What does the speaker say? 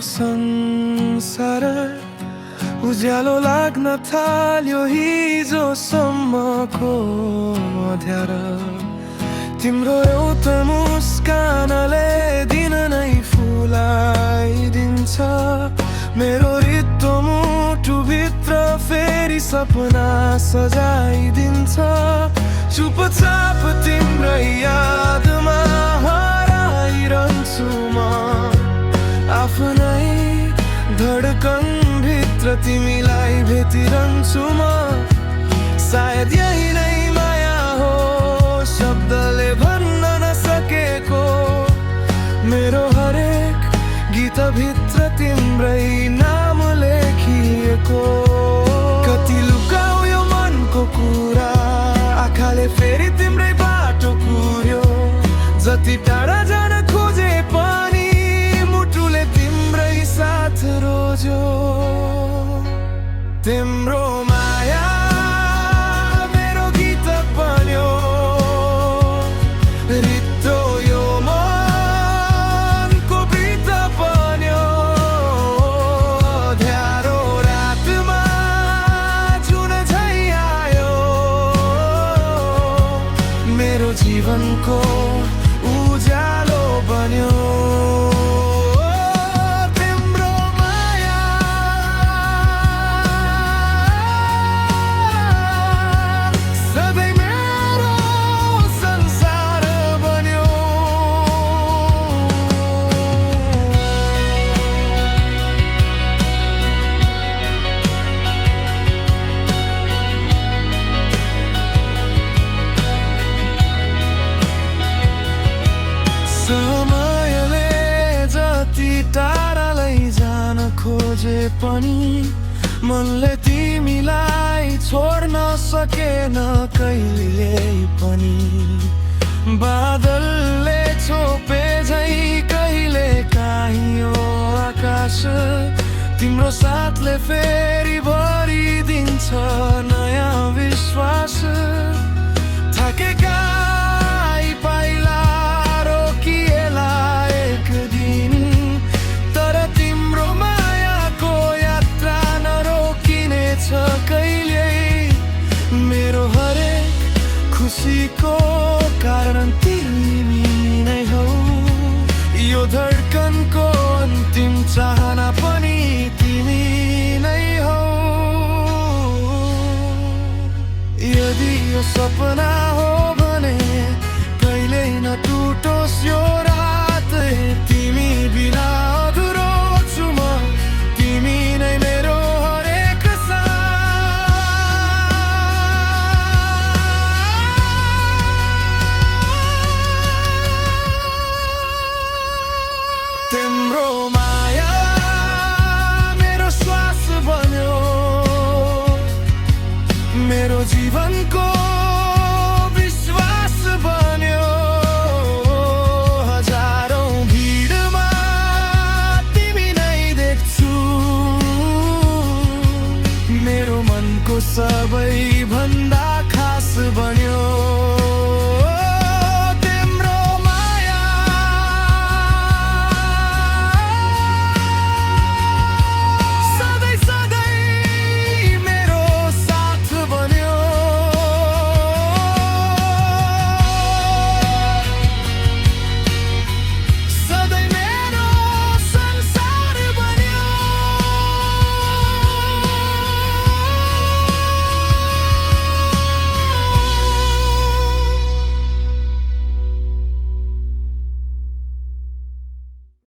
संसार उज्यालो लाग्न थाल्यो हिजोसम्मको अँध्यारो तिम्रो एउटा मुस्कानले दिन नै फुलाइदिन्छ मेरो रित्तो मुटुभित्र फेरि सपना सजाइदिन्छ चुपचाप तिम्रै यादमा हराइरहन्छु म आफ्नै धडकन भित्र तिमीलाई भेटिरहन्छु म सायद यही नै माया हो शब्दले भन्न नसकेको मेरो हरेक गीतभित्र तिम्रै नाम लेखिएको कति लुकायो मनको कुरा आँखाले फेरि तिम्रै बाटो कुर्यो जति टाढा जान खोजे पनि मुटुले तिम्रै साथ रोज्यो तिम्रो माया मेरो गीत बन्यो रित्तो यो मनको प्रीत बन्यो अँध्यारो रातमा जुन झै आयो मेरो जीवनको उज्यालो बन्यो समयले जति टाढा लैजान खोजे पनि मनले तिमीलाई छोड्न सकेन कहिले पनि बादलले छोपे झै कहिले काहियो आकाश तिम्रो साथले फेरि भरिदिन्छ नयाँ विश्वास थाकेका पाइला रोकिएला एक दिन तर तिम्रो मायाको यात्रा नरोकिनेछ कहिले मेरो हरेक खुसीको कारण तिमी नै हौ यो धडकनको अन्तिम चाहना पनि तिमी नै हौ यदि यो सपना हो